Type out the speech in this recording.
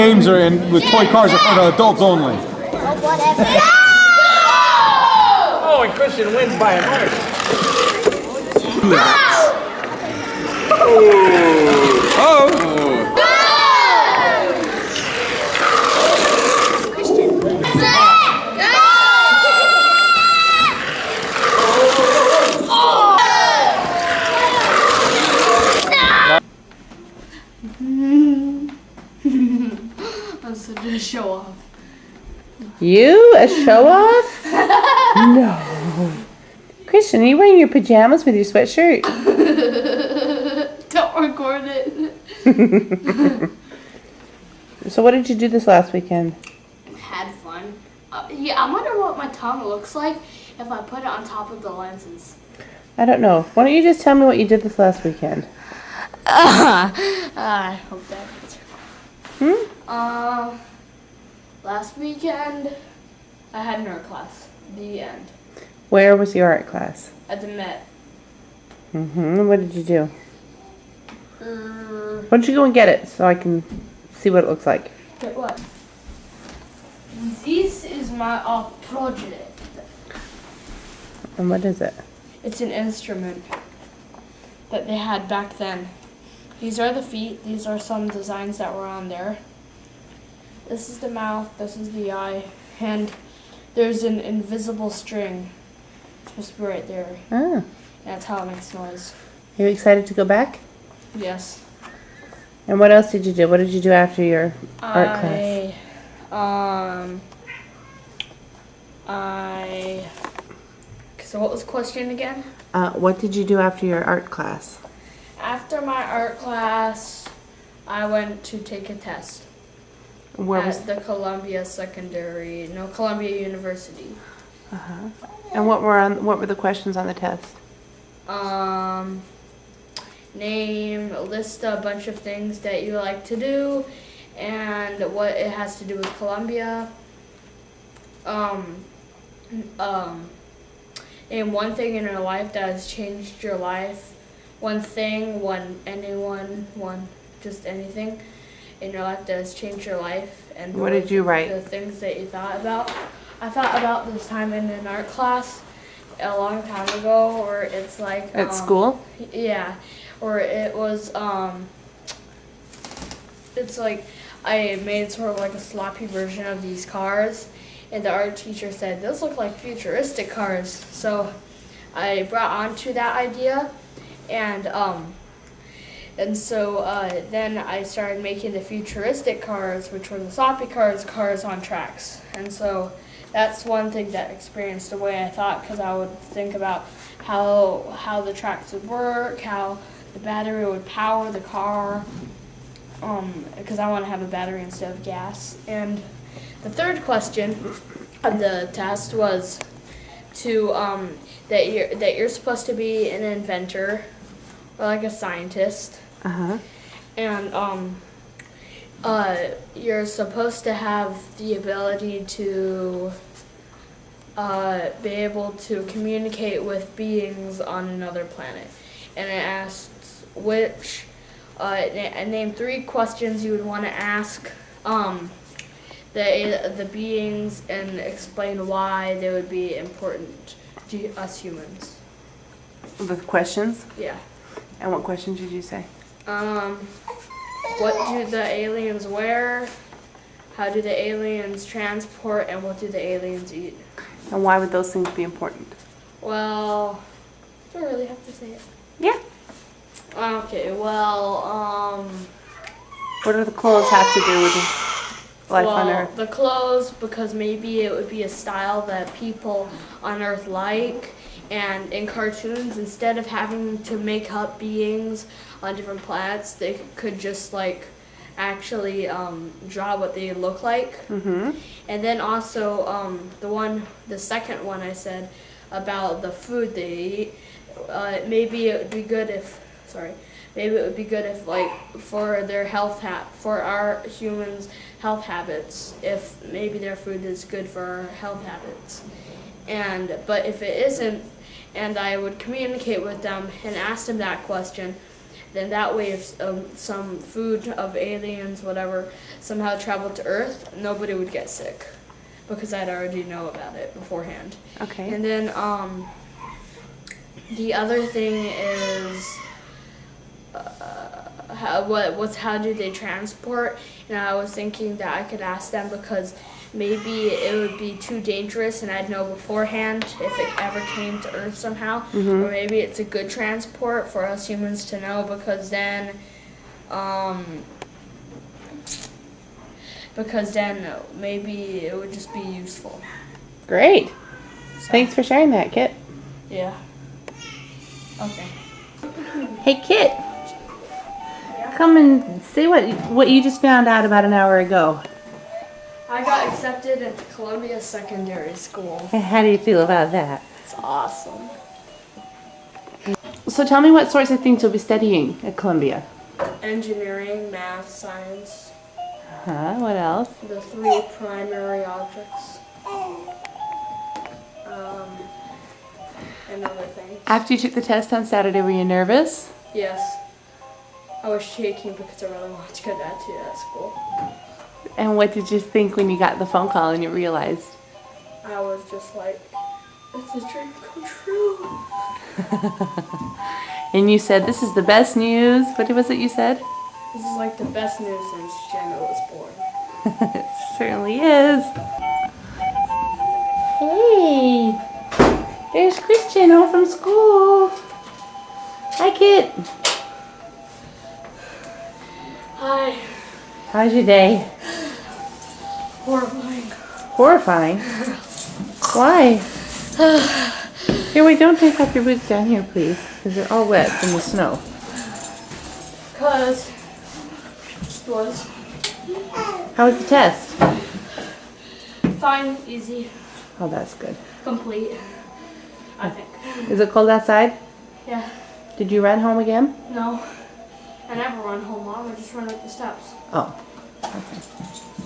games are in with toy cars are for the adults only. Oh, whatever. Oh, and Christian wins by a margin. I'm such a show off. You? A show off? No. Christian, are you wearing your pajamas with your sweatshirt? Don't record it. So what did you do this last weekend? Had fun. Yeah, I wonder what my tongue looks like if I put it on top of the lenses. I don't know. Why don't you just tell me what you did this last weekend? I hope that answers. Last weekend I had an art class. The end. Where was your art class? At the Met. What did you do? Why don't you go and get it so I can see what it looks like? Get what? This is my art project. And what is it? It's an instrument that they had back then. These are the feet. These are some designs that were on there. This is the mouth. This is the eye. And there's an invisible string. It's supposed to be right there. Ah. That's how it makes noise. Are you excited to go back? Yes. And what else did you do? What did you do after your art class? So what was the question again? What did you do after your art class? After my art class, I went to take a test at the Columbia University. And what were the questions on the test? List a bunch of things that you like to do and what it has to do with Columbia. Name one thing in your life that has changed your life. One thing, just anything in your life that has changed your life. And what did you write? The things that you thought about. I thought about this time in an art class a long time ago, or it's like at school. Yeah, or it was it's like I made sort of like a sloppy version of these cars, and the art teacher said those look like futuristic cars. So I brought onto that idea, and so then I started making the futuristic cars, which were the sloppy cars on tracks. And so that's one thing that experienced the way I thought, because I would think about how the tracks would work, how the battery would power the car, because I want to have a battery instead of gas. And the third question of the test was to that you're supposed to be an inventor or like a scientist. And you're supposed to have the ability to be able to communicate with beings on another planet. And it asks name 3 questions you would want to ask the beings and explain why they would be important to us humans. The questions? Yeah. And what questions did you say? What do the aliens wear? How do the aliens transport? And what do the aliens eat? And why would those things be important? Well, do I really have to say it? Yeah. Okay, well, What do the clothes have to do with life on Earth? The clothes, because maybe it would be a style that people on Earth like. And in cartoons, instead of having to make up beings on different planets, they could just like actually draw what they look like. And then also the second one I said about the food they eat. Maybe it would be good if like for their for our humans' health habits, if maybe their food is good for our health habits. But if it isn't, and I would communicate with them and ask them that question, then that way if some food of aliens, whatever, somehow traveled to Earth, nobody would get sick because I'd already know about it beforehand. Okay. And then the other thing is how do they transport? And I was thinking that I could ask them because maybe it would be too dangerous and I'd know beforehand if it ever came to Earth somehow. Or maybe it's a good transport for us humans to know because then maybe it would just be useful. Great. So, Thanks for sharing that, Kit. Yeah. Okay. Hey, Kit. Come and say what you just found out about an hour ago. I got accepted into Columbia Secondary School. How do you feel about that? It's awesome. So tell me what sorts of things you'll be studying at Columbia. Engineering, math, science, What else? the 3 primary objects, and other things. After you took the test on Saturday, were you nervous? Yes. I was shaking because I really wanted to go down to that school. And what did you think when you got the phone call and you realized? I was just like, it's a dream come true. And you said, this is the best news. What was it you said? This is like the best news since Jenna was born. It certainly is. Hey, there's Christian home from school. Hi, Kit. Hi. How's your day? Horrifying. Horrifying. Why? Here, wait, don't take off your boots down here, please, because they're all wet from the snow. Because it was How was the test? fine, easy, Oh, that's good. complete, I think. Is it cold outside? Yeah. Did you run home again? No. I never run home, Mom. I just run up the steps. Oh, okay.